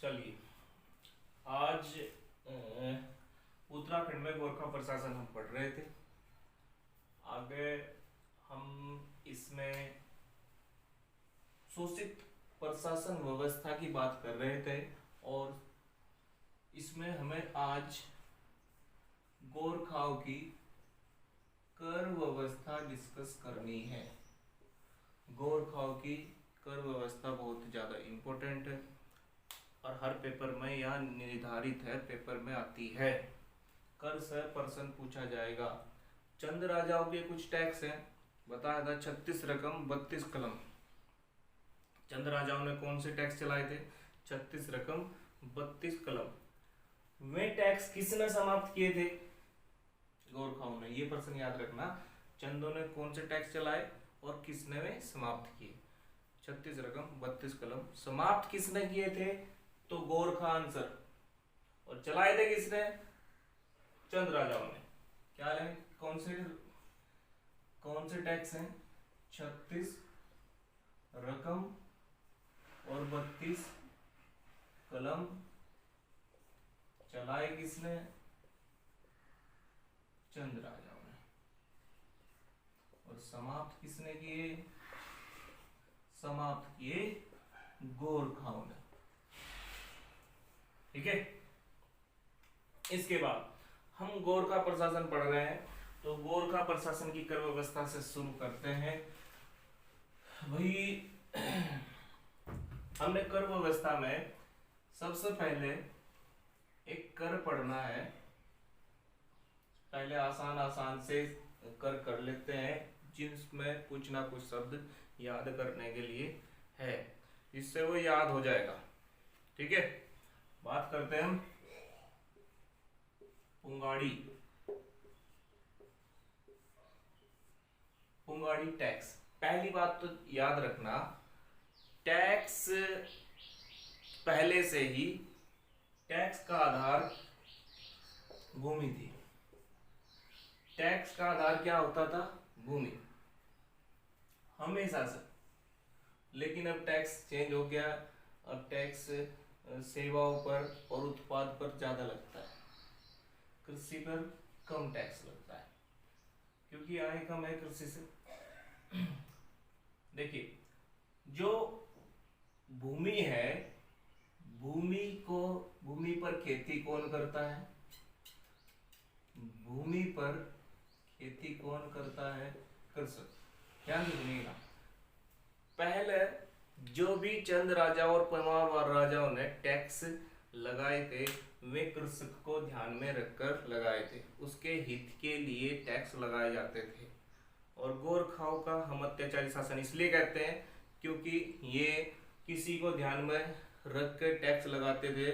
चलिए, आज उत्तराखंड में गोरखा प्रशासन हम पढ़ रहे थे। आगे हम इसमें शोषित प्रशासन व्यवस्था की बात कर रहे थे और इसमें हमें आज गोरखाओं की कर व्यवस्था डिस्कस करनी है। गोरखाओं की कर व्यवस्था बहुत ज़्यादा इम्पोर्टेंट है और हर पेपर में यह निर्धारित है, पेपर में आती है। कर से प्रश्न पूछा जाएगा। चंद राजाओं के कुछ टैक्स हैं, बताया था 36 रकम 32 कलम। चंद राजाओं ने कौन से टैक्स चलाए थे? 36 रकम 32 कलम। वे टैक्स किसने समाप्त किए थे? गोरखाओं ने। ये प्रश्न याद रखना, चंदों ने कौन से टैक्स चलाए और किसने वे समाप्त किए। 36 रकम 32 कलम समाप्त किसने किए थे? तो गोरखा आंसर। और चलाए थे किसने? चंद राजाओं ने। क्या है? कौन से टैक्स हैं? 36 रकम और 32 कलम चलाए किसने? चंद राजाओं ने। और समाप्त किसने किए? समाप्त किए गोरखाओं ने। ठीक है। इसके बाद हम गोरखा प्रशासन पढ़ रहे हैं, तो गोरखा प्रशासन की कर व्यवस्था से शुरू करते हैं। भाई हमने कर व्यवस्था में सबसे पहले एक कर पढ़ना है। पहले आसान से कर कर लेते हैं, जिसमें कुछ ना कुछ शब्द याद करने के लिए है, इससे वो याद हो जाएगा। ठीक है। बात करते हैं हम पुंगाड़ी। पुंगाड़ी टैक्स। पहली बात तो याद रखना, टैक्स पहले से ही टैक्स का आधार भूमि थी। टैक्स का आधार क्या होता था? भूमि, हमेशा से। लेकिन अब टैक्स चेंज हो गया। अब टैक्स सेवाओं पर और उत्पाद पर ज्यादा लगता है, कृषि पर कम टैक्स लगता है, क्योंकि आय कम है कृषि से। देखिए, जो भूमि है, भूमि पर खेती कौन करता है? भूमि पर खेती कौन करता है? कृषक। ध्यान रखिएगा, पहले जो भी चंद राजाओं और परमार राजाओं ने टैक्स लगाए थे, वे कृषक को ध्यान में रखकर लगाए थे। उसके हित के लिए टैक्स लगाए जाते थे। और गोरखाओं का हम अत्याचारी शासन इसलिए कहते हैं क्योंकि ये किसी को ध्यान में रख कर टैक्स लगाते थे,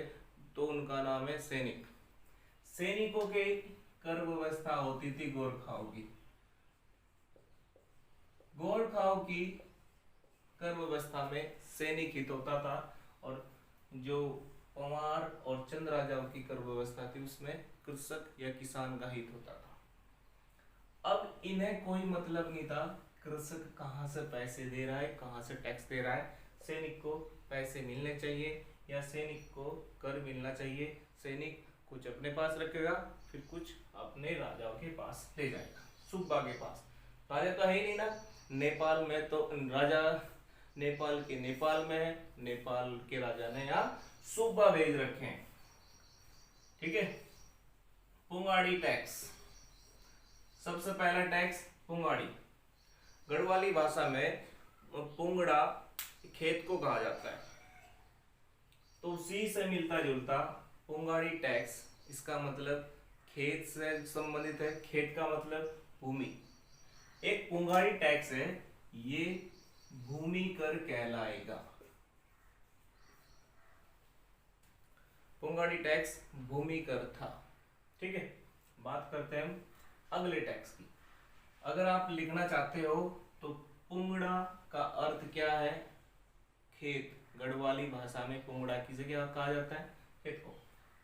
तो उनका नाम है सैनिक। सैनिकों के कर व्यवस्था होती थी गोरखाओं की। गोरखाओं की कर व्यवस्था में सैनिक हित होता था, और जो पंवार और चंद राजाओं की कर व्यवस्था थी उसमें कृषक या किसान का हित होता था। अब इन्हें कोई मतलब नहीं था कृषक कहां से पैसे दे रहा है, कहां से टैक्स दे रहा है। सैनिक को पैसे मिलने चाहिए या सैनिक को कर मिलना चाहिए। सैनिक कुछ अपने पास रखेगा, फिर कुछ अपने राजाओं के पास ले जाएगा, सुब्बा के पास। राजा तो है ही नहीं ना। नेपाल में तो राजा नेपाल में है, नेपाल के राजा ने यहाँ सुब्बा भेज रखे हैं। ठीक है। पुंगाड़ी टैक्स। सबसे पहला टैक्स पुंगाड़ी। गढ़वाली भाषा में पुंगड़ा खेत को कहा जाता है, तो उसी से मिलता जुलता पुंगाड़ी टैक्स। इसका मतलब खेत से संबंधित है। खेत का मतलब भूमि। एक पुंगाड़ी टैक्स है, ये भूमि कर कहलाएगा। पुंगाड़ी टैक्स भूमि कर था। ठीक है। बात करते हैं हम अगले टैक्स की। अगर आप लिखना चाहते हो तो पुंगड़ा का अर्थ क्या है? खेत। गढ़वाली भाषा में पुंगड़ा की जगह कहा जाता है खेत को।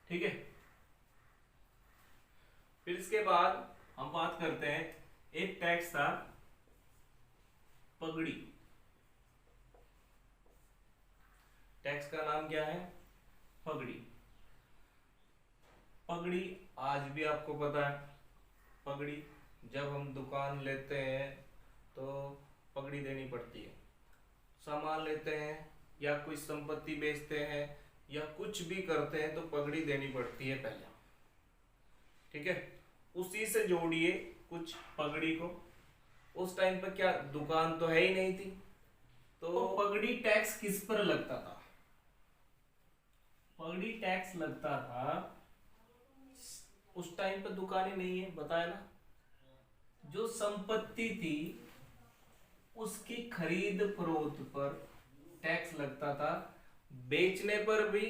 ठीक है। फिर इसके बाद हम बात करते हैं, एक टैक्स था पगड़ी। टैक्स का नाम क्या है? पगड़ी। पगड़ी आज भी आपको पता है, पगड़ी जब हम दुकान लेते हैं तो पगड़ी देनी पड़ती है। सामान लेते हैं या कोई संपत्ति बेचते हैं या कुछ भी करते हैं तो पगड़ी देनी पड़ती है पहले। ठीक है, उसी से जोड़िए कुछ पगड़ी को। उस टाइम पर क्या दुकान तो है ही नहीं थी, तो पगड़ी टैक्स किस पर लगता था? पगड़ी टैक्स लगता था, उस टाइम पर दुकानें नहीं है, बताया ना, जो संपत्ति थी उसकी खरीद फरोख्त पर टैक्स लगता था, बेचने पर भी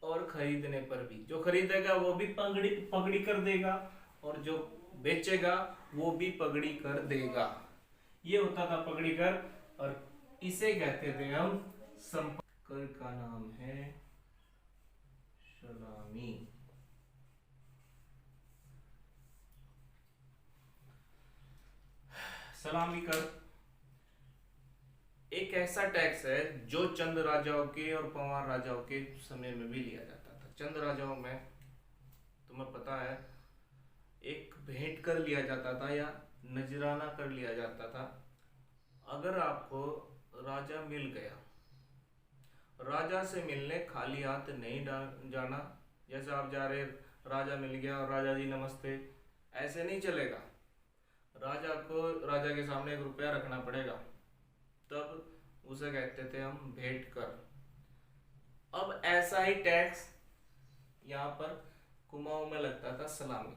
और खरीदने पर भी। जो खरीदेगा वो भी पगड़ी पगड़ी कर देगा और जो बेचेगा वो भी पगड़ी कर देगा। ये होता था पगड़ी कर, और इसे कहते थे हम संपत्ति कर का नाम है सलामी। सलामी कर एक ऐसा टैक्स है जो चंद राजाओं के और पंवार राजाओं के समय में भी लिया जाता था। चंद राजाओं में तुम्हें पता है एक भेंट कर लिया जाता था या नजराना कर लिया जाता था। अगर आपको राजा मिल गया, राजा से मिलने खाली हाथ नहीं जाना। जैसे आप जा रहे, राजा मिल गया और राजा जी नमस्ते, ऐसे नहीं चलेगा। राजा को राजा के सामने 1 रुपया रखना पड़ेगा, तब उसे कहते थे हम भेंट कर। अब ऐसा ही टैक्स यहाँ पर कुमाऊं में लगता था, सलामी।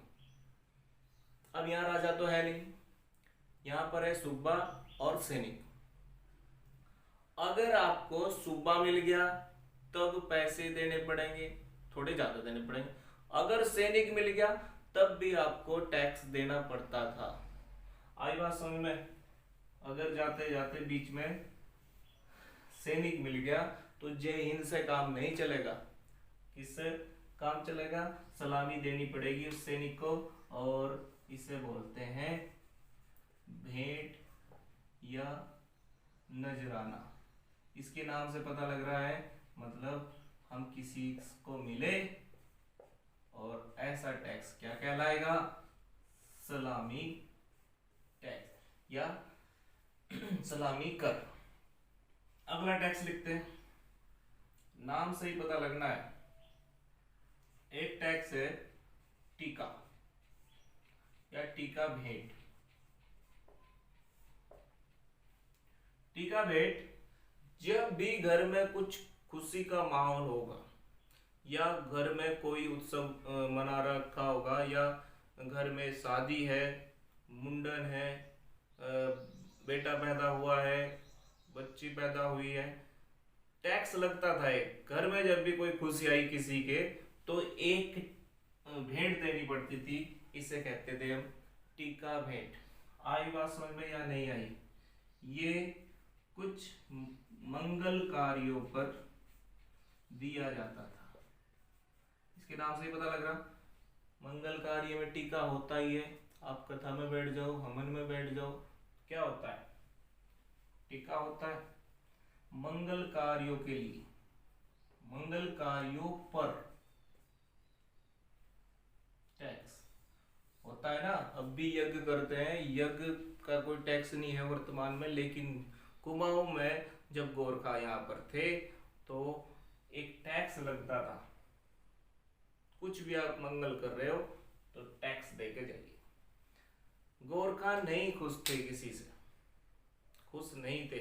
अब यहाँ राजा तो है नहीं, यहाँ पर है सूबा और सैनिक। अगर आपको सूबा मिल गया तब पैसे देने पड़ेंगे, थोड़े ज्यादा देने पड़ेंगे। अगर सैनिक मिल गया तब भी आपको टैक्स देना पड़ता था। आई बात समझ में? अगर जाते जाते बीच में सैनिक मिल गया तो जय हिंद से काम नहीं चलेगा। किससे काम चलेगा? सलामी देनी पड़ेगी उस सैनिक को, और इसे बोलते हैं भेंट या नजराना। इसके नाम से पता लग रहा है, मतलब हम किसी को मिले और ऐसा टैक्स क्या कहलाएगा? सलामी टैक्स या सलामी कर। अगला टैक्स लिखते हैं, नाम से ही पता लगना है। एक टैक्स है टीका या टीका भेंट। टीका भेंट जब भी घर में कुछ खुशी का माहौल होगा या घर में कोई उत्सव मना रखा होगा या घर में शादी है, मुंडन है, बेटा पैदा हुआ है, बच्ची पैदा हुई है, टैक्स लगता था। एक घर में जब भी कोई खुशी आई किसी के तो एक भेंट देनी पड़ती थी, इसे कहते थे हम टीका भेंट। आई बात समझ में या नहीं आई? ये कुछ मंगल कार्यों पर दिया जाता था। इसके नाम से ही पता लग रहा, मंगल कार्य में टीका होता ही है। आप कथा में बैठ जाओ, हवन में बैठ जाओ, क्या होता है? टीका होता है। मंगल कार्यों के लिए, मंगल कार्यों पर टैक्स होता है ना। अब भी यज्ञ करते हैं, यज्ञ का कोई टैक्स नहीं है वर्तमान में, लेकिन कुमाऊं में जब गोरखा यहाँ पर थे तो एक टैक्स लगता था। कुछ भी आप मंगल कर रहे हो तो टैक्स दे के जाइए। गोरखा नहीं खुश थे, किसी से खुश नहीं थे,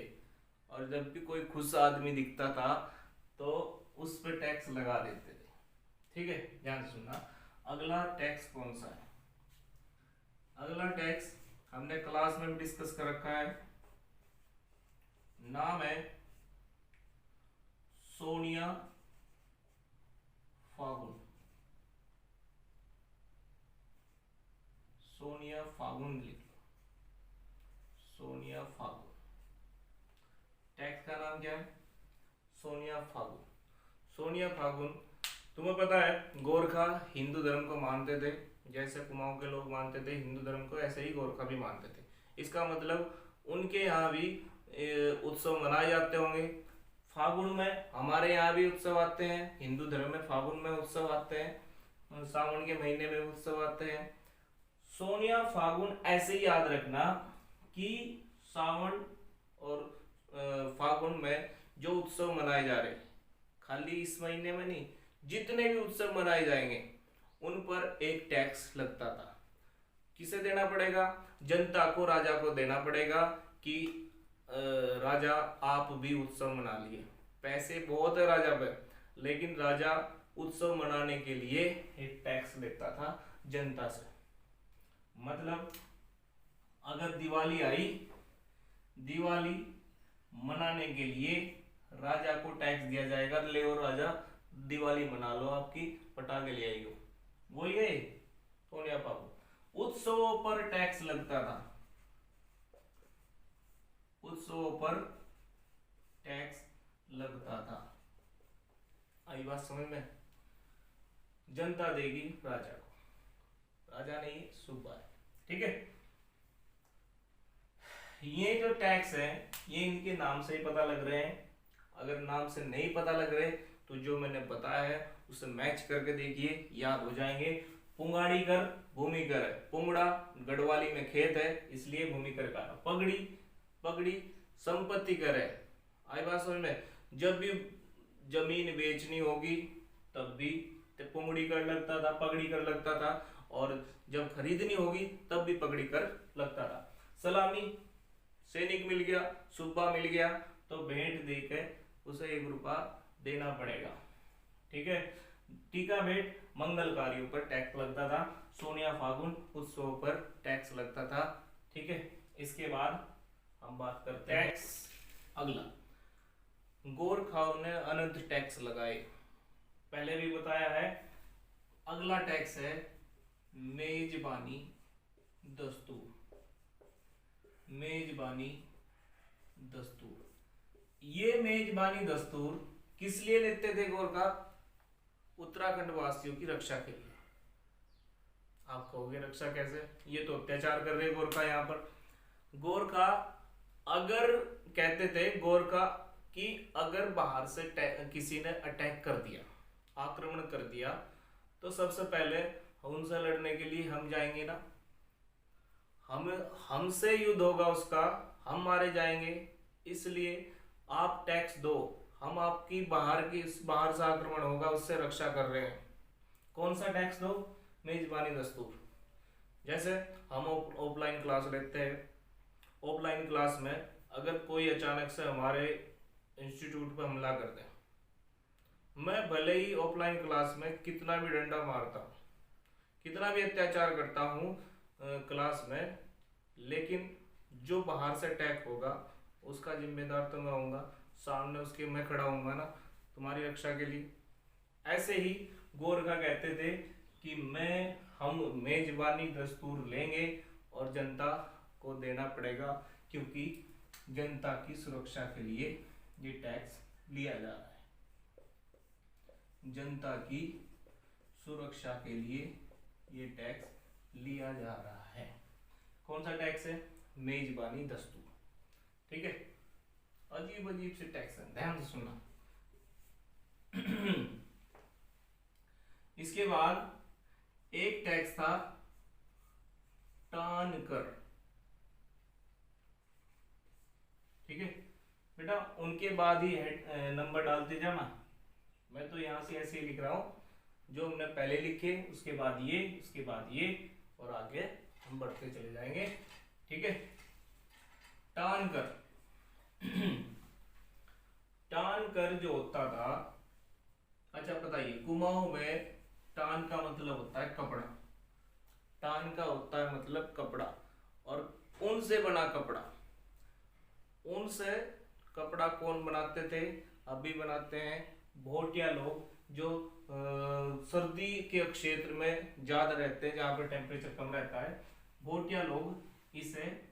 और जब भी कोई खुश आदमी दिखता था तो उस पर टैक्स लगा देते थे। ठीक है, ध्यान से सुनना। अगला टैक्स कौन सा है? अगला टैक्स हमने क्लास में भी डिस्कस कर रखा है, नाम है सोनिया फागुन। सोनिया फागुन लिख लो, सोनिया फागुन। टैक्स का नाम क्या है? सोनिया फागुन। सोनिया फागुन, तुम्हें पता है गोरखा हिंदू धर्म को मानते थे, जैसे कुमाऊं के लोग मानते थे हिंदू धर्म को, ऐसे ही गोरखा भी मानते थे। इसका मतलब उनके यहाँ भी उत्सव मनाए जाते होंगे, फागुन में हमारे यहाँ भी उत्सव आते हैं, हिंदू धर्म में फागुन में उत्सव आते हैं, सावन के महीने में उत्सव आते हैं। सोनिया फागुन ऐसे ही याद रखना कि सावन और फागुन में जो उत्सव मनाए जा रहे, खाली इस महीने में नहीं, जितने भी उत्सव मनाए जाएंगे उन पर एक टैक्स लगता था। किसे देना पड़ेगा? जनता को, राजा को देना पड़ेगा कि राजा आप भी उत्सव मना लिए। पैसे बहुत है राजा पे, लेकिन राजा उत्सव मनाने के लिए एक टैक्स लेता था जनता से। मतलब अगर दिवाली आई, दिवाली मनाने के लिए राजा को टैक्स दिया जाएगा, ले और राजा दिवाली मना लो, आपकी पटाखे ले आइयो। वही है सोनिया बाबू। उत्सवों पर टैक्स लगता था, उत्सवों पर टैक्स लगता था। आई बात समझ में? जनता देगी राजा को, राजा नहीं सूबा है, ठीक है। ये जो टैक्स है ये इनके नाम से ही पता लग रहे हैं। अगर नाम से नहीं पता लग रहे तो जो मैंने बताया है उसे मैच करके देखिए, याद हो जाएंगे। पुंगाड़ी कर भूमि कर है, पुंगड़ा गढ़वाली में खेत है इसलिए भूमि कर का। पगड़ी, पगड़ी संपत्ति कर है। आई बात समझ में? जब भी जमीन बेचनी होगी तब भी पुंगड़ी कर लगता था, पगड़ी कर लगता था, और जब खरीदनी होगी तब भी पगड़ी कर लगता था। सलामी, सैनिक मिल गया, सुब्बा मिल गया तो भेंट देकर उसे 1 रुपया देना पड़ेगा, ठीक है। टीका भेंट मंगल कार्यों पर टैक्स लगता था। सोनिया फागुन उत्सव पर टैक्स लगता था, ठीक है। इसके बाद हम बात करते हैं टैक्स। अगला, गोरखाओं ने अनंत टैक्स लगाए, पहले भी बताया है। अगला टैक्स है मेजबानी दस्तूर। मेजबानी दस्तूर, ये मेजबानी दस्तूर किस लिए लेते थे गोरखा? उत्तराखंड वासियों की रक्षा के लिए। आप कहोगे रक्षा कैसे? ये तो अत्याचार कर रहे गोरखा यहाँ पर। गोरखा अगर कहते थे गोरखा कि अगर बाहर से किसी ने अटैक कर दिया, आक्रमण कर दिया, तो सबसे पहले उनसे लड़ने के लिए हम जाएंगे ना, हमसे युद्ध होगा उसका, हम मारे जाएंगे, इसलिए आप टैक्स दो, हम आपकी बाहर से आक्रमण होगा उससे रक्षा कर रहे हैं। कौन सा टैक्स दो? मेजबानी दस्तूर। जैसे हम ऑफलाइन क्लास लेते हैं, ऑफलाइन क्लास में अगर कोई अचानक से हमारे इंस्टीट्यूट पर हमला कर दे, मैं भले ही ऑफलाइन क्लास में कितना भी डंडा मारता हूँ, कितना भी अत्याचार करता हूँ क्लास में, लेकिन जो बाहर से अटैक होगा उसका जिम्मेदार तो मैं होऊंगा, सामने उसके मैं खड़ा होऊंगा ना तुम्हारी रक्षा के लिए। ऐसे ही गोरखा कहते थे कि हम मेजबानी दस्तूर लेंगे और जनता को देना पड़ेगा, क्योंकि जनता की सुरक्षा के लिए ये टैक्स लिया जा रहा है। जनता की सुरक्षा के लिए ये टैक्स लिया जा रहा है। कौन सा टैक्स है? मेजबानी दस्तूर, ठीक है। अजीब अजीब से टैक्स है, ध्यान से सुनना। इसके बाद एक टैक्स था टान कर, ठीक है बेटा। उनके बाद ही नंबर डालते जाना, मैं तो यहां से ऐसे ही लिख रहा हूं, जो हमने पहले लिखे उसके बाद ये, उसके बाद ये, और आगे हम बढ़ते चले जाएंगे, ठीक है। टान कर टान कर जो होता था, अच्छा बताइए, कुमाऊं में टान का मतलब होता है कपड़ा, टान का होता है मतलब कपड़ा, और ऊन से बना कपड़ा। ऊन से कपड़ा कौन बनाते थे? अभी बनाते हैं भोटिया लोग, जो सर्दी के क्षेत्र में ज्यादा रहते हैं, जहां पर टेम्परेचर कम रहता है। भोटिया लोग इसे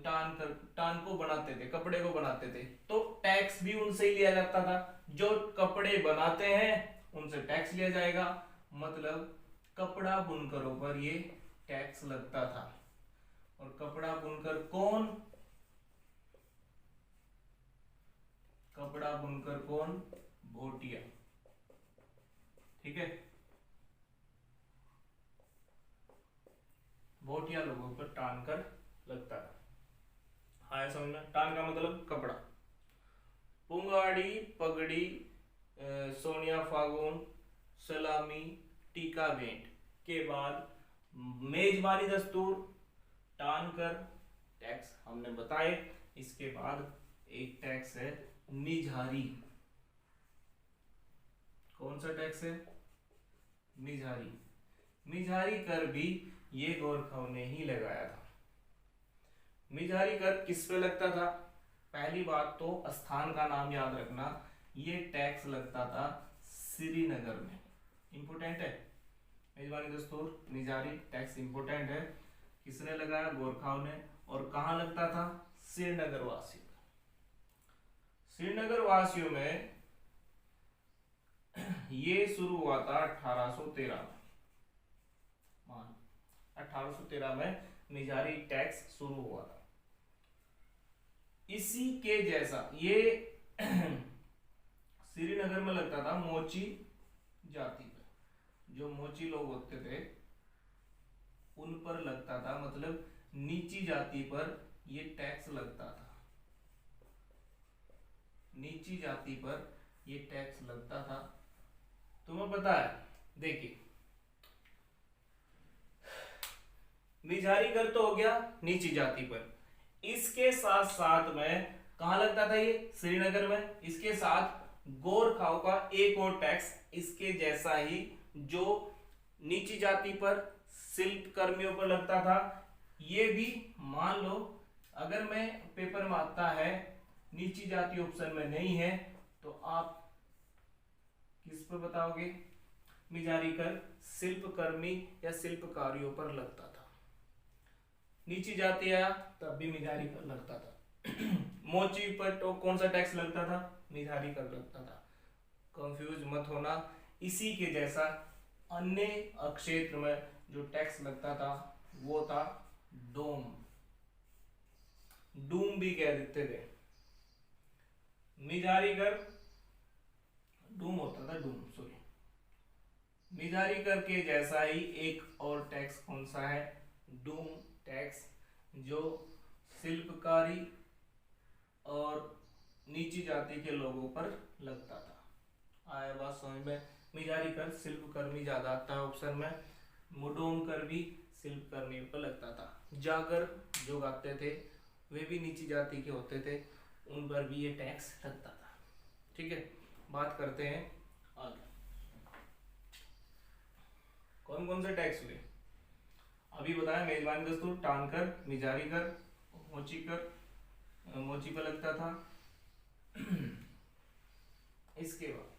टान को बनाते थे, कपड़े को बनाते थे, तो टैक्स भी उनसे ही लिया जाता था। जो कपड़े बनाते हैं उनसे टैक्स लिया जाएगा, मतलब कपड़ा बुनकरों पर ये टैक्स लगता था। और कपड़ा बुनकर कौन? कपड़ा बुनकर कौन? भोटिया। ठीक है, भोटिया लोगों पर टान कर लगता था। हाँ समझ में, टान का मतलब कपड़ा। पुंगाड़ी, पगड़ी, सोनिया फागुन, सलामी, टीका भेंट के बाद मेजबानी दस्तूर, टान कर, टैक्स हमने बताए। इसके बाद एक टैक्स है निझारी। कौन सा टैक्स है? निझारी। निझारी कर भी ये गोरखाओं ने ही लगाया था। निझारी कर किस पे लगता था? पहली बात तो स्थान का नाम याद रखना, ये टैक्स लगता था श्रीनगर में। इंपोर्टेंट है, मेजबानी दस्तूर, निझारी टैक्स इंपोर्टेंट है। किसने लगाया? गोरखाओं ने। और कहां लगता था? श्रीनगर वासियों। श्रीनगर वासियों में ये शुरू हुआ था 1813 में। 1813 में निझारी टैक्स शुरू हुआ था। इसी के जैसा ये श्रीनगर में लगता था मोची जाति पर। जो मोची लोग होते थे उन पर लगता था, मतलब नीची जाति पर ये टैक्स लगता था। नीची जाति पर ये टैक्स लगता था। तुम्हें पता है, देखिए निझारी कर तो हो गया नीची जाति पर, इसके साथ साथ में कहां लगता था? ये श्रीनगर में। इसके साथ गोरखाओं का एक और टैक्स इसके जैसा ही, जो नीची जाति पर, शिल्प कर्मियों पर लगता था। ये भी मान लो, अगर मैं पेपर में आता है नीची जाति ऑप्शन में नहीं है, तो आप किस पर बताओगे? निझारी कर शिल्प कर्मी या शिल्पकारियों पर लगता था। नीची जाति आया तब भी निझारी कर लगता था। मोची पर तो कौन सा टैक्स लगता था? निझारी कर लगता था। कंफ्यूज मत होना। इसी के जैसा अन्य क्षेत्र में जो टैक्स लगता था वो था डोम। डूम भी कह देते थे। निझारी कर डूम होता था, डूम सॉरी। निझारी कर के जैसा ही एक और टैक्स कौन सा है? डूम टैक्स, जो शिल्पकारी और नीची जाति के लोगों पर लगता था। आया बात समझ में? निझारी कर शिल्पकर्मी ज्यादा आता है ऑप्शन में। मुडोम कर भी शिल्पकर्मी पर लगता था। जागर जो गाते थे वे भी नीची जाति के होते थे, उन पर भी ये टैक्स लगता था। ठीक है, बात करते हैं आगे। कौन कौन से टैक्स हुए अभी बताया? मेजबानी दस्तूर, टान कर, निझारी कर, मोची कर, मोची पर लगता था। इसके बाद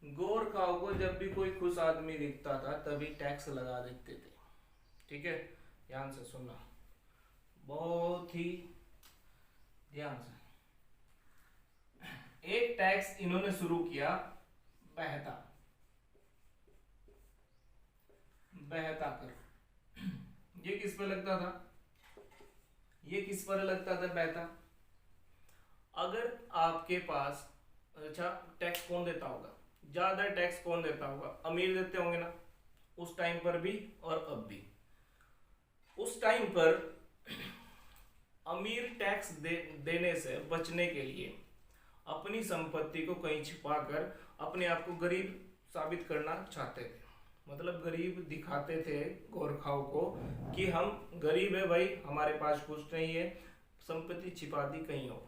गोरखाओं को जब भी कोई खुश आदमी दिखता था तभी टैक्स लगा देते थे। ठीक है, ध्यान से सुनना, बहुत ही ध्यान से। एक टैक्स इन्होंने शुरू किया बहता। बहता कर, ये किस पर लगता था? ये किस पर लगता था बहता? अगर आपके पास, अच्छा टैक्स कौन देता होगा? ज्यादा टैक्स कौन देता होगा? अमीर देते होंगे ना, उस टाइम पर भी और अब भी। उस टाइम पर अमीर टैक्स देने से बचने के लिए अपनी संपत्ति को कहीं छिपाकर अपने आप को गरीब साबित करना चाहते थे। मतलब गरीब दिखाते थे गोरखाओं को कि हम गरीब है भाई, हमारे पास कुछ नहीं है, संपत्ति छिपा दी कहीं हो।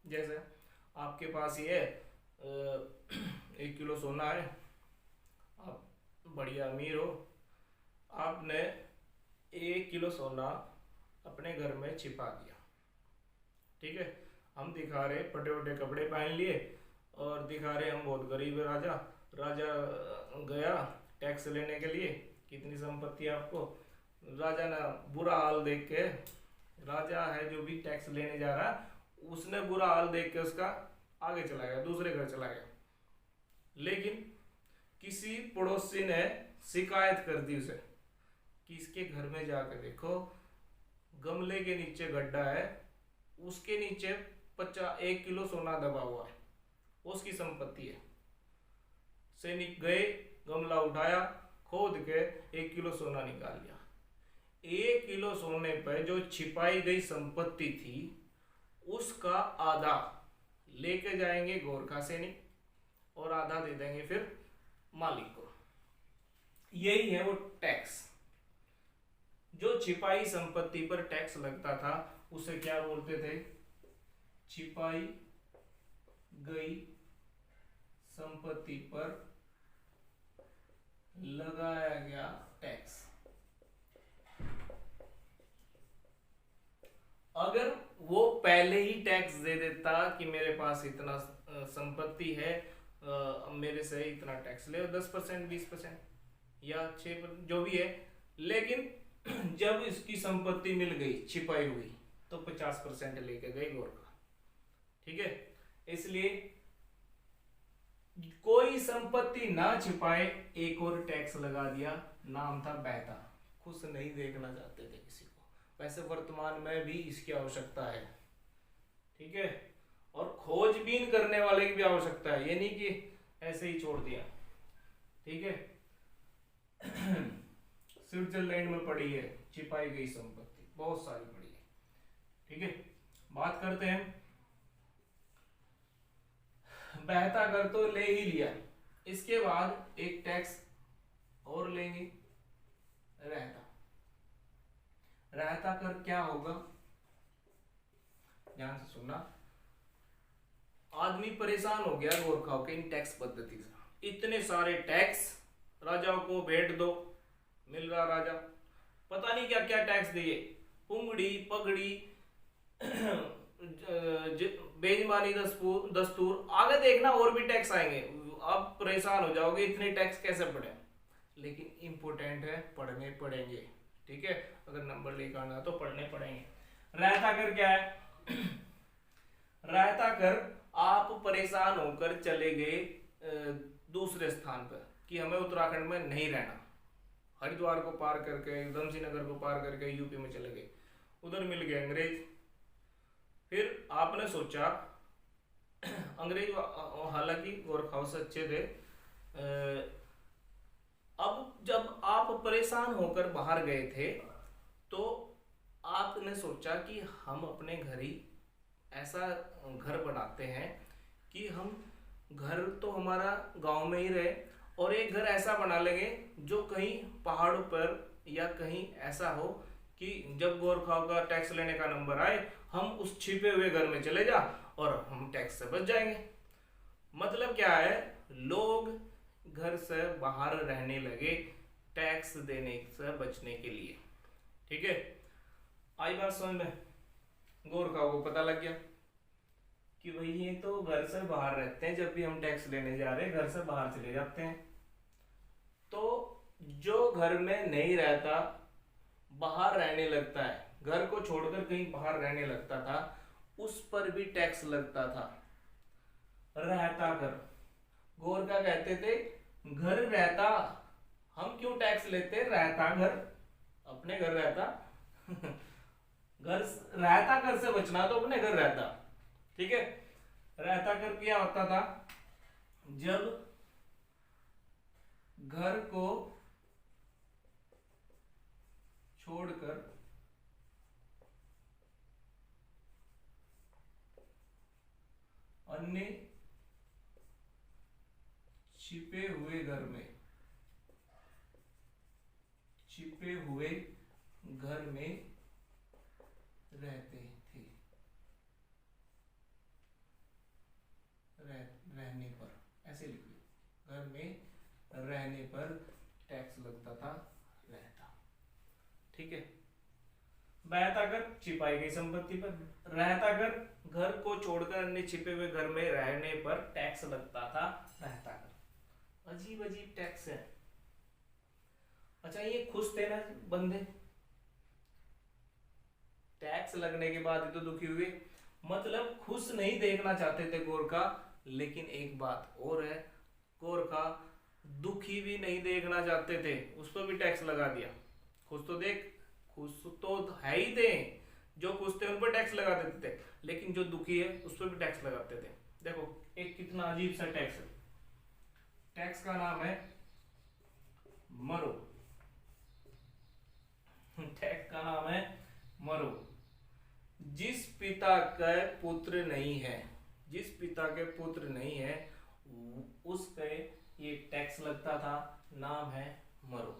जैसे आपके पास ये 1 किलो सोना है, आप बढ़िया अमीर हो, आपने 1 किलो सोना अपने घर में छिपा दिया। ठीक है, हम दिखा रहे फटे फटे कपड़े पहन लिए और दिखा रहे हम बहुत गरीब है। राजा गया टैक्स लेने के लिए, कितनी संपत्ति है आपको? राजा ना बुरा हाल देख के, राजा है जो भी टैक्स लेने जा रहा है, उसने बुरा हाल देख के उसका आगे चला गया, दूसरे घर चला गया। लेकिन किसी पड़ोसी ने शिकायत कर दी उसे कि इसके घर में जाकर देखो, गमले तबले के नीचे गड्ढा है, उसके नीचे 1 किलो सोना दबा हुआ है, उसकी संपत्ति है। सैनिक गए, गमला उठाया, खोद के 1 किलो सोना निकाल लिया। 1 किलो सोने पर जो छिपाई गई संपत्ति थी उसका आधा लेके जाएंगे गोरखा सैनिक और आधा दे देंगे फिर मालिक को। यही है वो टैक्स। जो छिपाई संपत्ति पर टैक्स लगता था उसे क्या बोलते थे? छिपाई गई संपत्ति पर लगाया गया टैक्स। अगर वो पहले ही टैक्स दे देता कि मेरे पास इतना संपत्ति है, मेरे से इतना टैक्स ले, 10%, 20% या 6% जो भी है, लेकिन जब इसकी संपत्ति मिल गई छिपाई हुई तो 50% लेके गए गोरखा। ठीक है, इसलिए कोई संपत्ति ना छिपाए, एक और टैक्स लगा दिया, नाम था बैता। खुश नहीं देखना चाहते थे किसी को। वैसे वर्तमान में भी इसकी आवश्यकता है। ठीक है, और खोजबीन करने वाले की भी आवश्यकता है, ये नहीं कि ऐसे ही छोड़ दिया। ठीक है, स्विट्जरलैंड में पड़ी है छिपाई गई संपत्ति, बहुत सारी पड़ी है। ठीक है, बात करते हैं बहता कर तो ले ही लिया, इसके बाद एक टैक्स और लेंगे, रहता। रहता कर क्या होगा, ध्यान से सुनना। आदमी परेशान हो गया गोरखाओं के इन टैक्स पद्धति से। इतने सारे टैक्स, राजाओं को भेंट दो, मिल रहा राजा, पता नहीं क्या क्या टैक्स दिए, पुंगड़ी पगड़ी बेईमानी दस्तूर, आगे देखना और भी टैक्स आएंगे। अब परेशान हो जाओगे इतने टैक्स कैसे पढ़े, लेकिन इंपोर्टेंट है, पढ़ने पड़ेंगे। ठीक है, अगर नंबर लेकर आना तो पढ़ने पड़ेंगे। रहता कर क्या है? रहता कर आप परेशान होकर चले गए दूसरे स्थान पर कि हमें उत्तराखंड में नहीं रहना, हरिद्वार को पार करके, उधमसिंह नगर को पार करके यूपी में चले गए, उधर मिल गए अंग्रेज। फिर आपने सोचा, अंग्रेज हालांकि गोरखाओं से अच्छे थे, अब जब आप परेशान होकर बाहर गए थे तो आपने सोचा कि हम अपने घर ही ऐसा घर बनाते हैं कि हम, घर तो हमारा गांव में ही रहे, और एक घर ऐसा बना लेंगे जो कहीं पहाड़ों पर या कहीं ऐसा हो कि जब गोरखाओं का टैक्स लेने का नंबर आए हम उस छिपे हुए घर में चले जा और हम टैक्स से बच जाएंगे। मतलब क्या है, लोग घर से बाहर रहने लगे टैक्स देने से बचने के लिए। ठीक है, आई बात समझ में? गोरखाओं को पता लग गया कि भाई ये तो घर से बाहर रहते हैं, जब भी हम टैक्स लेने जा रहे हैं घर से बाहर चले जाते हैं। तो जो घर में नहीं रहता, बाहर रहने लगता है, घर को छोड़कर कहीं बाहर रहने लगता था, उस पर भी टैक्स लगता था, रहता कर। गोरखा कहते थे घर रहता, हम क्यों टैक्स लेते? रहता घर, अपने घर रहता घर रहता कर से बचना तो अपने घर रहता। ठीक है, रहता कर क्या होता था? जब घर को छोड़कर अन्य छिपे हुए घर में, छिपे हुए घर में रहते थे, रहने पर, ऐसे लिखिए, घर में रहने पर टैक्स लगता था, रहता। ठीक है, बहता कर छिपाई गई संपत्ति पर, रहता कर घर को छोड़कर अन्य छिपे हुए घर में रहने पर टैक्स लगता था, रहता कर। अजीब अजीब टैक्स है। अच्छा, ये खुश थे ना बंदे, टैक्स लगने के बाद तो दुखी हुए, मतलब खुश नहीं देखना चाहते थे गोरखा। लेकिन एक बात और है, गोरखा दुखी भी नहीं देखना चाहते थे, उस पर भी टैक्स लगा दिया। खुश तो देख, खुश तो है ही थे, जो खुश थे उन पर टैक्स लगा देते थे, लेकिन जो दुखी है उस पर भी टैक्स लगाते थे। देखो एक कितना अजीब सा टैक्स है। टैक्स का नाम है मरो। टैक्स का नाम है मरो। जिस पिता के पुत्र नहीं है, जिस पिता के पुत्र नहीं है उसके ये टैक्स लगता था, नाम है मरो।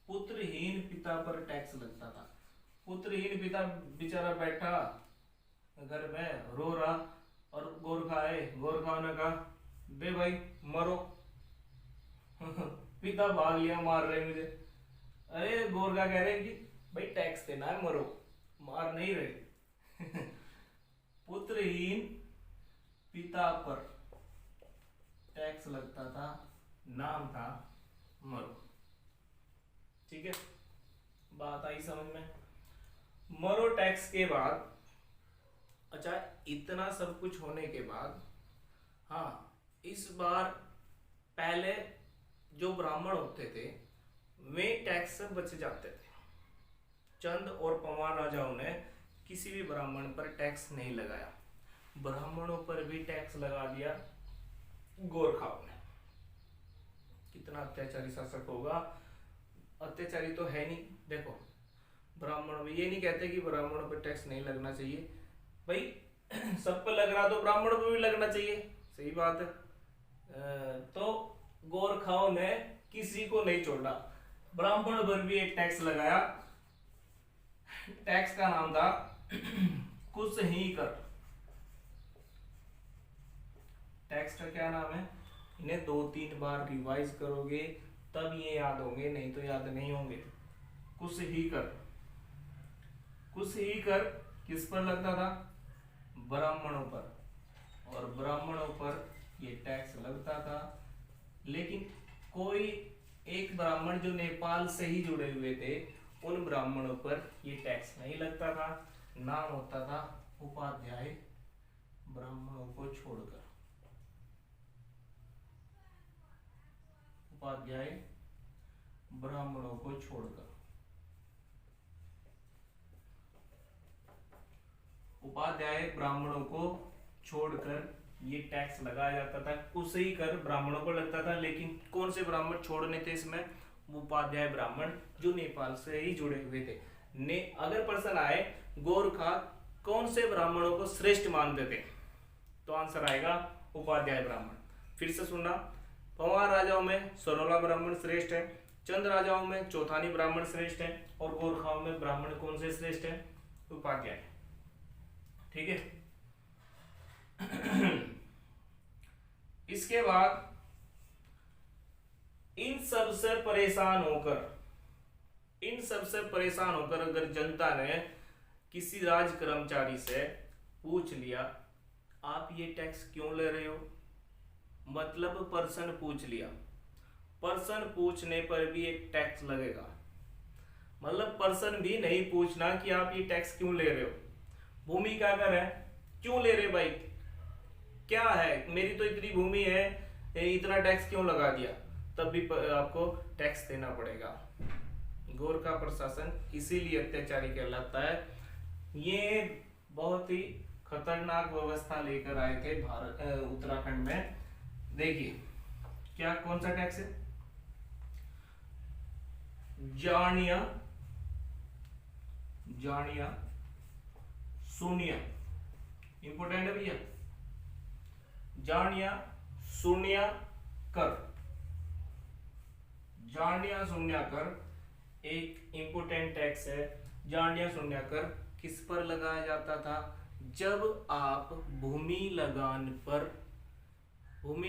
पुत्रहीन पिता पर टैक्स लगता था। पुत्रहीन पिता बेचारा बैठा घर में रो रहा और गोरखा आए, गोरखा ने कहा दे भाई मरो। पिता भाग लिया, मार रहे मुझे। अरे गोरखा कह रहे कि भाई टैक्स देना है, मरो, मार नहीं रहे। पुत्रहीन पिता पर टैक्स लगता था, नाम था मरो। ठीक है, बात आई समझ में। मरो टैक्स के बाद, अच्छा इतना सब कुछ होने के बाद, हाँ इस बार पहले जो ब्राह्मण होते थे वे टैक्स से बच जाते थे। चंद और पंवार राजाओं ने किसी भी ब्राह्मण पर टैक्स नहीं लगाया। ब्राह्मणों पर भी टैक्स लगा दिया गोरखाओं ने। कितना अत्याचारी शासक होगा। अत्याचारी तो है नहीं। देखो ब्राह्मणों में ये नहीं कहते कि ब्राह्मणों पर टैक्स नहीं लगना चाहिए, भाई सब पर लग रहा तो ब्राह्मणों पर भी लगना चाहिए, सही बात है। तो गोरखाओं ने किसी को नहीं छोड़ा, ब्राह्मण पर भी एक टैक्स लगाया। टैक्स का नाम था कुछ ही कर। टैक्स का क्या नाम है? इन्हें 2-3 बार रिवाइज करोगे तब ये याद होंगे, नहीं तो याद नहीं होंगे। कुछ ही कर। कुछ ही कर किस पर लगता था? ब्राह्मणों पर, और ब्राह्मणों पर ये टैक्स लगता था। लेकिन कोई एक ब्राह्मण जो नेपाल से ही जुड़े हुए थे उन ब्राह्मणों पर ये टैक्स नहीं लगता था। नाम होता था उपाध्याय ब्राह्मणों को छोड़कर। उपाध्याय ब्राह्मणों को छोड़कर। उपाध्याय ब्राह्मणों को छोड़कर ये टैक्स लगाया जाता था। कुछ ही कर ब्राह्मणों को लगता था, लेकिन कौन से ब्राह्मण छोड़ने थे इसमें? उपाध्याय ब्राह्मण जो नेपाल से ही जुड़े हुए थे। अगर प्रश्न आए गोरखा कौन से ब्राह्मणों को श्रेष्ठ मानते थे, तो आंसर आएगा उपाध्याय ब्राह्मण। फिर से सुनना, पंवार राजाओं में सरोला ब्राह्मण श्रेष्ठ है, चंद राजाओं में चौथानी ब्राह्मण श्रेष्ठ है, और गोरखाओं में ब्राह्मण कौन से श्रेष्ठ है? उपाध्याय। ठीक है। इसके बाद इन सब से परेशान होकर अगर जनता ने किसी राज कर्मचारी से पूछ लिया आप ये टैक्स क्यों ले रहे हो, मतलब पर्सन पूछ लिया, पर्सन पूछने पर भी एक टैक्स लगेगा। मतलब पर्सन भी नहीं पूछना कि आप ये टैक्स क्यों ले रहे हो। भूमि का अगर है, क्यों ले रहे भाई, क्या है, मेरी तो इतनी भूमि है, इतना टैक्स क्यों लगा दिया, तब भी आपको टैक्स देना पड़ेगा। गोरखा प्रशासन इसीलिए अत्याचारी कहलाता है। ये बहुत ही खतरनाक व्यवस्था लेकर आए थे भारत उत्तराखंड में। देखिए क्या, कौन सा टैक्स है? जानिया शून्य, इंपोर्टेंट है भैया। जानिया शून्य कर, जानिया शून्य कर एक इंपोर्टेंट टैक्स है। जानिया शून्य कर किस पर लगाया जाता था? जब आप भूमि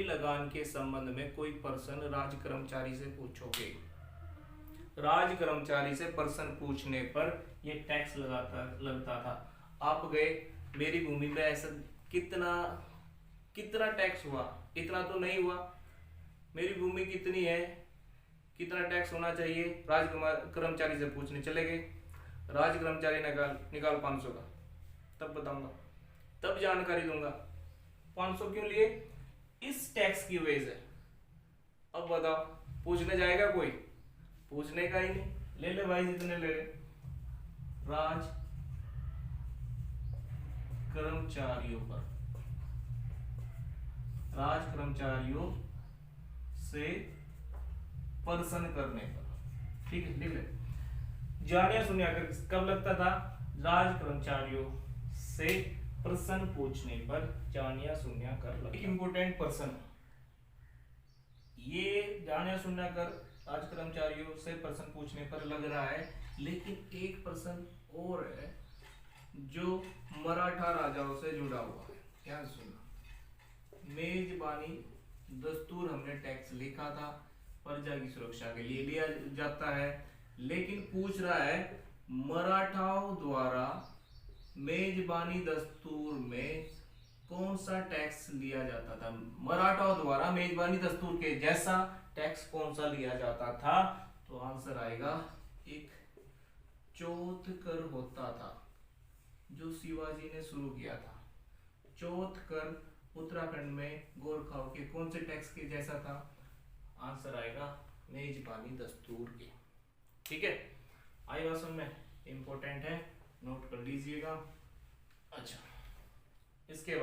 लगान के संबंध में कोई पर्सन राज कर्मचारी से पूछोगे, राज कर्मचारी से पर्सन पूछने पर यह टैक्स लगता था। आप गए, मेरी भूमि पे ऐसा कितना टैक्स हुआ, इतना तो नहीं हुआ, मेरी भूमि कितनी है, कितना टैक्स होना चाहिए, राज कर्मचारी से पूछने चले गए। राज कर्मचारी निकाल 500 का, तब बताऊंगा, तब जानकारी दूंगा। 500 क्यों लिए? इस टैक्स की वजह से। अब बताओ, पूछने जाएगा कोई? पूछने का ही नहीं, ले ले भाई जितने ले ले। राज कर्मचारियों पर, राज कर्मचारियों से प्रसन्न करने पर। ठीक है, लिख ले। जानिया सुनिया कर कब लगता था? राज कर्मचारियों से प्रश्न पूछने पर जानिया सुनिया कर लगता। एक इंपोर्टेंट पर्सन, ये जानिया सुनिया कर राज कर्मचारियों से प्रश्न पूछने पर लग रहा है, लेकिन एक पर्सन और है जो मराठा राजाओं से जुड़ा हुआ है। ध्यान सुनना, मेजबानी दस्तूर हमने टैक्स लिखा था, प्रजा की सुरक्षा के लिए लिया जाता है, लेकिन पूछ रहा है मराठाओं द्वारा मेजबानी दस्तूर में कौन सा टैक्स लिया जाता था? मराठाओं द्वारा मेजबानी दस्तूर के जैसा टैक्स कौन सा लिया जाता था? तो आंसर आएगा एक चौथ कर होता था जो शिवाजी ने शुरू किया था। चौथ कर उत्तराखंड में गोरखाओं के कौन से टैक्स के जैसा था? आंसर आएगा मेजबानी दस्तूर के। ठीक है, आई बात समझ में? इंपॉर्टेंट है, नोट कर लीजिएगा। अच्छा, इसके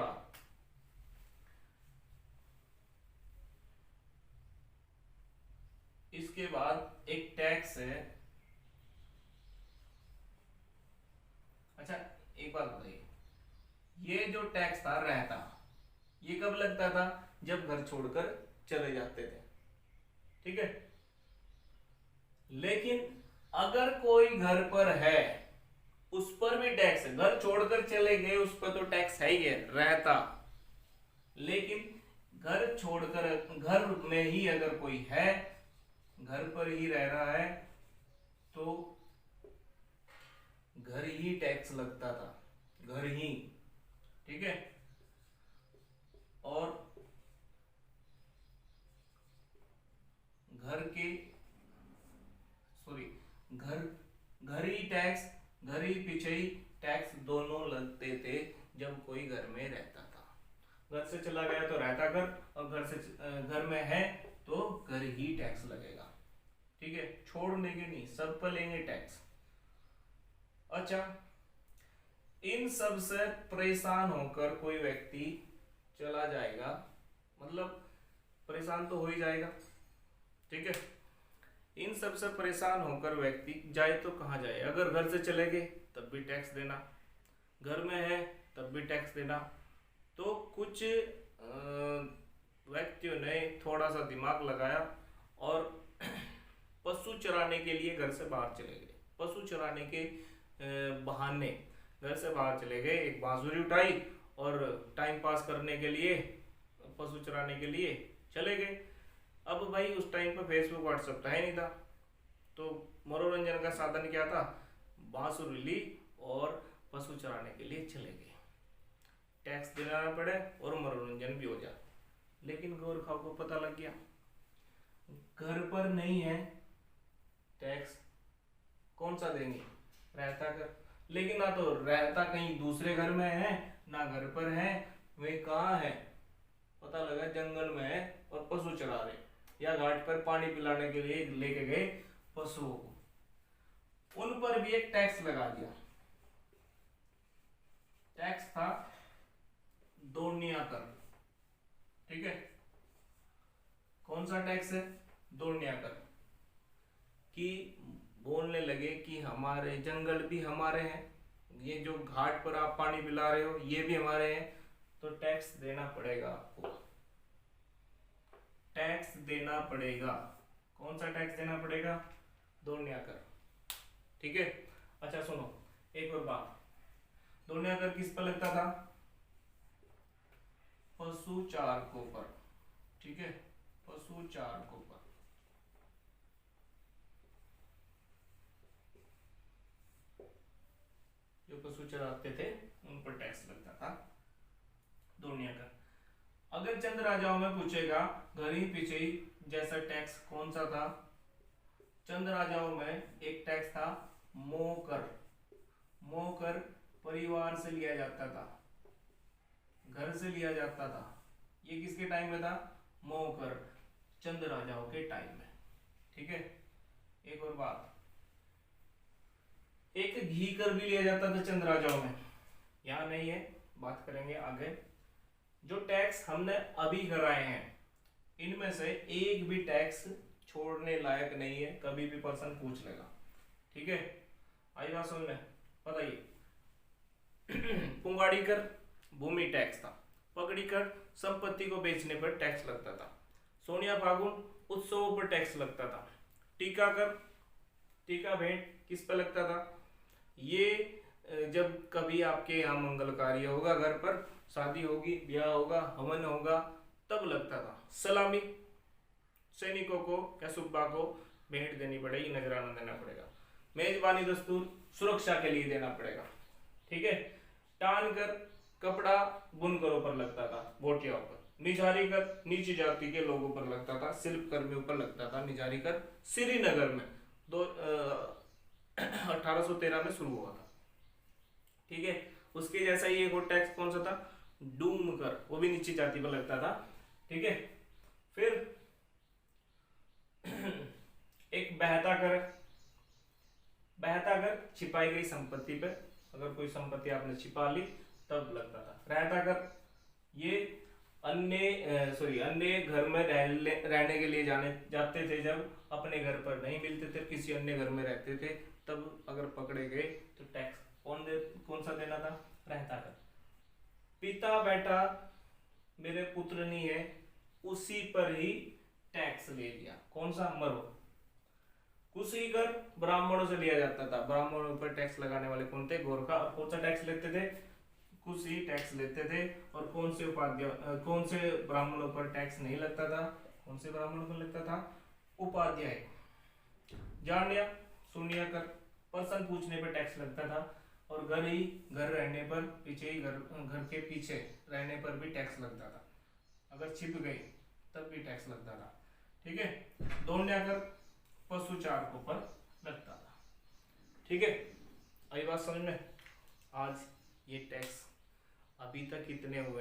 बाद एक टैक्स है। अच्छा, एक बात बताइए, ये जो टैक्स था रहता, ये कब लगता था? जब घर छोड़कर चले जाते थे। ठीक है, लेकिन अगर कोई घर पर है उस पर भी टैक्स है। घर छोड़कर चले गए उस पर तो टैक्स है ही है, रहता। लेकिन घर छोड़कर घर में ही अगर कोई है, घर पर ही रह रहा है, तो घर ही टैक्स लगता था, घर ही। ठीक है, और घर के घर ही टैक्स, घर ही पीछे ही टैक्स दोनों लगते थे जब कोई घर में रहता था। घर से चला गया तो रहता घर, और घर में है तो घर ही टैक्स लगेगा। ठीक है, छोड़ने के नहीं, सब पर लेंगे टैक्स। अच्छा, इन सब से परेशान होकर कोई व्यक्ति चला जाएगा, मतलब परेशान तो हो ही जाएगा। ठीक है, इन सब से परेशान होकर व्यक्ति जाए तो कहाँ जाए? अगर घर से चले गए तब भी टैक्स देना, घर में है तब भी टैक्स देना। तो कुछ व्यक्तियों ने थोड़ा सा दिमाग लगाया और पशु चराने के लिए घर से बाहर चले गए। पशु चराने के बहाने घर से बाहर चले गए, एक बांसुरी उठाई और टाइम पास करने के लिए, पशु चराने के लिए चले गए। अब भाई उस टाइम पर फेसबुक व्हाट्सएप था ही नहीं था, तो मनोरंजन का साधन क्या था? बांसुरी ली और पशु चराने के लिए चले गए। टैक्स देना पड़े और मनोरंजन भी हो जाए। लेकिन गोरखाओं को पता लग गया घर पर नहीं है टैक्स, कौन सा देंगे? रहता घर। लेकिन ना तो रहता कहीं दूसरे घर में है, ना घर पर है, वे कहाँ है? पता लगा जंगल में है और पशु चरा रहे, या घाट पर पानी पिलाने के लिए लेके गए पशुओं को, उन पर भी एक टैक्स लगा दिया। टैक्स था दौड़निया कर। ठीक है, कौन सा टैक्स है? दौड़निया कर। कि बोलने लगे कि हमारे जंगल भी हमारे हैं, ये जो घाट पर आप पानी पिला रहे हो ये भी हमारे हैं, तो टैक्स देना पड़ेगा आपको, टैक्स देना पड़ेगा। कौन सा टैक्स देना पड़ेगा? दौड़निया कर। ठीक है, अच्छा सुनो एक और बात, दौड़निया कर किस पर लगता था? पशु चारकों पर। ठीक है, पशु चारकों पर। जो पशु चराते थे उन पर टैक्स लगता था, दौड़निया कर। अगर चंद राजाओं में पूछेगा घर ही पीछे ही जैसा टैक्स कौन सा था? चंद राजाओं में एक टैक्स था मोकर। मोकर परिवार से लिया जाता था, घर से लिया जाता था। ये किसके टाइम में था? मोकर, चंद राजाओं के टाइम में। ठीक है, एक और बात, एक घी कर भी लिया जाता था चंद राजाओं में, यहां नहीं है बात करेंगे आगे। जो टैक्स हमने अभी कराए हैं इनमें से एक भी टैक्स छोड़ने लायक नहीं है, कभी भी पर्सन पूछ लेगा। ठीक है, आई बात समझ में? बताइए। पुंगाड़ी कर भूमि टैक्स था, पगड़ी कर संपत्ति को बेचने पर टैक्स लगता था, सोनिया फागुन उत्सवों पर टैक्स लगता था, टीका कर टीका भेंट किस पर लगता था? ये जब कभी आपके यहाँ मंगल कार्य होगा, घर पर शादी होगी, ब्याह होगा, हवन होगा, तब लगता था। सलामी सैनिकों को या सुब्बा को भेंट देनी पड़ेगी, नजराना देना पड़ेगा। मेजबानी दस्तूर सुरक्षा के लिए देना पड़ेगा। ठीक है। टान कर कपड़ा बुनकरों पर लगता था, भोटियाओं पर। निजारी कर नीची जाति के लोगों पर लगता था, शिल्प कर्मियों पर लगता था। निजारी कर श्रीनगर में 1813 में शुरू हुआ था। ठीक है। उसके जैसा ही एक और टैक्स कौन सा था? डूम कर, वो भी नीची जाति पर लगता था। ठीक है। फिर एक बहता कर छिपाई गई संपत्ति पे, अगर कोई संपत्ति आपने छिपा ली तब लगता था। रहता कर ये अन्य घर में रहने के लिए जाते थे, जब अपने घर पर नहीं मिलते थे, किसी अन्य घर में रहते थे, तब अगर पकड़े गए तो टैक्स कौन सा देना था? रहता कर। पिता बेटा मेरे पुत्र नहीं है, उसी पर ही टैक्स ले लिया। कौन सा? मरो। कुशी कर ब्राह्मणों से लिया जाता था, ब्राह्मणों पर टैक्स लगाने वाले कौन थे? गोरखा। और कौन सा टैक्स लेते थे? कुशी टैक्स लेते थे। और कौन से ब्राह्मणों पर टैक्स नहीं लगता था? कौन से ब्राह्मणों पर लगता था? उपाध्याय। जानिया सुनिया कर पर्सन पूछने पर टैक्स लगता था। और घर रहने पर घर के पीछे रहने पर भी टैक्स लगता था, अगर छिप गई तब भी टैक्स लगता था। ठीक है। दौड़ने कर पशु चारकों पर लगता था। ठीक है, आई बात समझ में? आज ये टैक्स अभी तक कितने हुए?